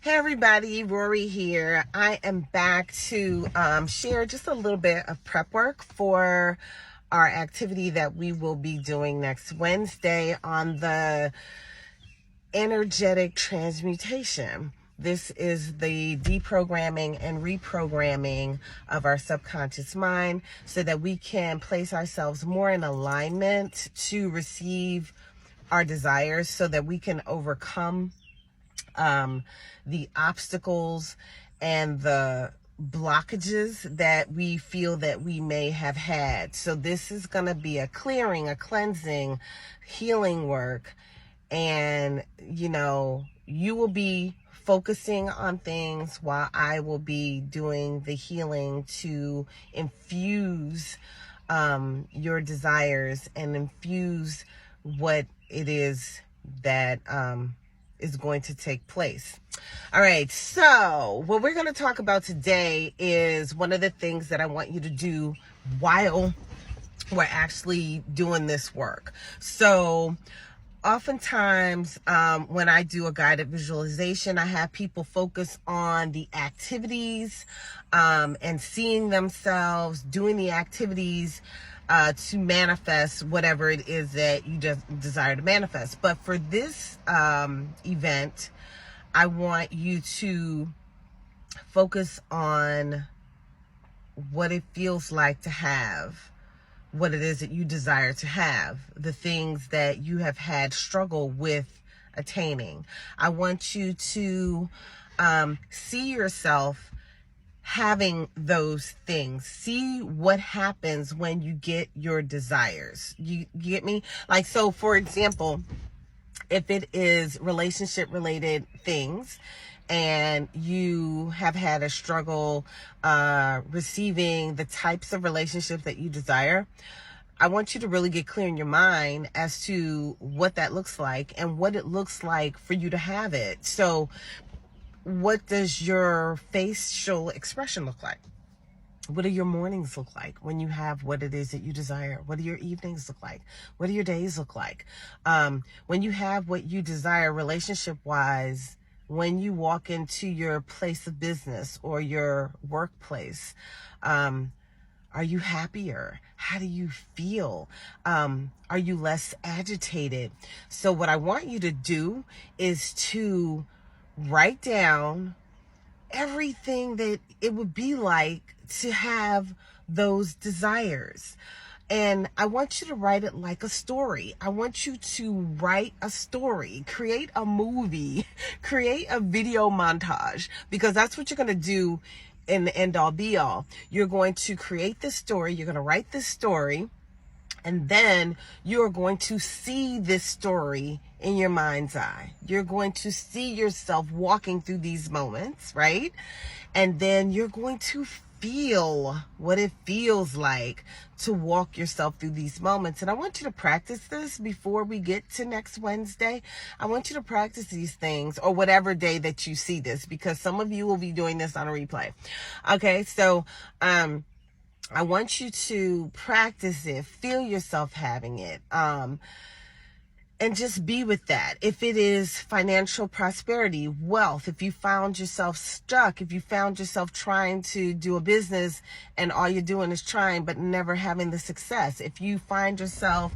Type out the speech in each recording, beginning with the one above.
Hey everybody, Rorree here. I am back to share just a little bit of prep work for our activity that we will be doing next Wednesday on the energetic transmutation. This is the deprogramming and reprogramming of our subconscious mind so that we can place ourselves more in alignment to receive our desires so that we can overcome the obstacles and the blockages that we feel that we may have had. So this is going to be a clearing, a cleansing, healing work. And, you will be focusing on things while I will be doing the healing to infuse your desires and infuse what it is that is going to take place. All right, so what we're going to talk about today is one of the things that I want you to do while we're actually doing this work. So oftentimes when I do a guided visualization, I have people focus on the activities and seeing themselves doing the activities to manifest whatever it is that you just desire to manifest. But for this event, I want you to focus on what it feels like to have what it is that you desire to have, the things that you have had struggle with attaining. I want you to see yourself having those things. See what happens when you get your desires. You get me? Like, so for example, if it is relationship related things and you have had a struggle receiving the types of relationships that you desire, I want you to really get clear in your mind as to what that looks like and what it looks like for you to have it. So what does your facial expression look like? What do your mornings look like when you have what it is that you desire? What do your evenings look like? What do your days look like? When you have what you desire relationship-wise, when you walk into your place of business or your workplace, are you happier? How do you feel? Are you less agitated? So what I want you to do is to write down everything that it would be like to have those desires. And I want you to write it like a story. I want you to write a story, create a movie, create a video montage, because that's what you're going to do in the end all be all. You're going to create this story. You're going to write this story. And then you're going to see this story in your mind's eye. You're going to see yourself walking through these moments, right? And then you're going to feel what it feels like to walk yourself through these moments. And I want you to practice this before we get to next Wednesday. I want you to practice these things, or whatever day that you see this, because some of you will be doing this on a replay. Okay, so I want you to practice it, feel yourself having it, and just be with that. If it is financial prosperity, wealth, if you found yourself stuck, if you found yourself trying to do a business and all you're doing is trying but never having the success, if you find yourself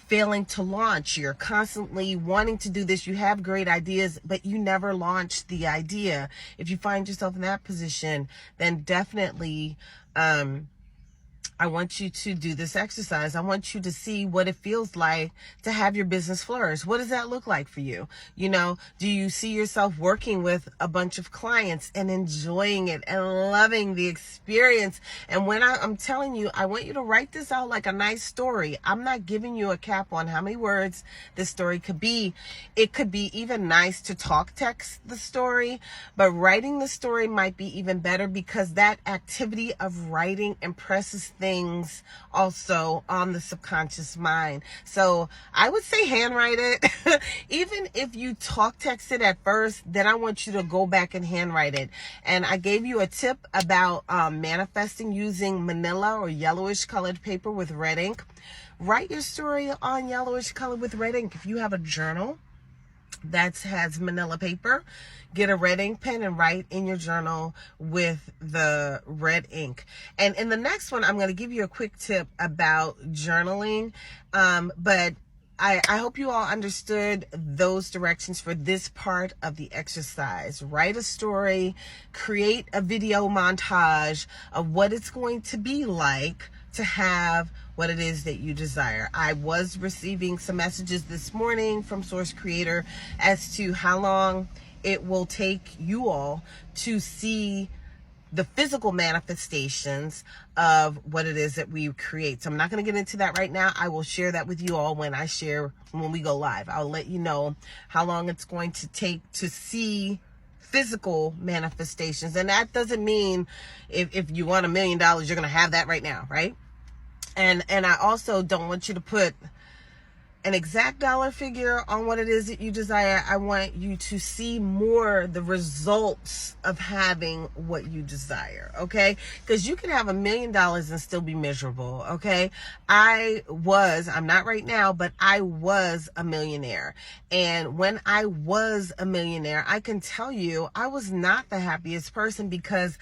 failing to launch, you're constantly wanting to do this, you have great ideas, but you never launch the idea. If you find yourself in that position, then definitely I want you to do this exercise. I want you to see what it feels like to have your business flourish. What does that look like for you? Do you see yourself working with a bunch of clients and enjoying it and loving the experience? And when I'm telling you, I want you to write this out like a nice story. I'm not giving you a cap on how many words this story could be. It could be even nice to talk text the story, but writing the story might be even better, because that activity of writing impresses things also on the subconscious mind. So I would say handwrite it. Even if you talk text it at first, then I want you to go back and handwrite it. And I gave you a tip about manifesting using manila or yellowish colored paper with red ink. Write your story on yellowish color with red ink. If you have a journal, that has manila paper. Get a red ink pen and write in your journal with the red ink. And in the next one, I'm going to give you a quick tip about journaling. But I hope you all understood those directions for this part of the exercise. Write a story, create a video montage of what it's going to be like to have what it is that you desire. I was receiving some messages this morning from Source Creator as to how long it will take you all to see the physical manifestations of what it is that we create. So I'm not going to get into that right now. I will share that with you all when we go live. I'll let you know how long it's going to take to see physical manifestations. And that doesn't mean if you want $1 million, you're going to have that right now, right? And I also don't want you to put an exact dollar figure on what it is that you desire. I want you to see more the results of having what you desire, okay? Because you can have $1 million and still be miserable, okay? I'm not right now, but I was a millionaire. And when I was a millionaire, I can tell you I was not the happiest person because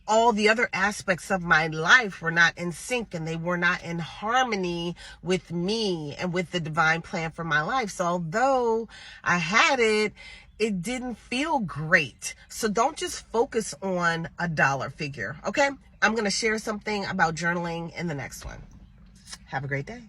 all the other aspects of my life were not in sync and they were not in harmony with me and with the divine plan for my life. So although I had it, it didn't feel great. So don't just focus on a dollar figure, okay? I'm going to share something about journaling in the next one. Have a great day.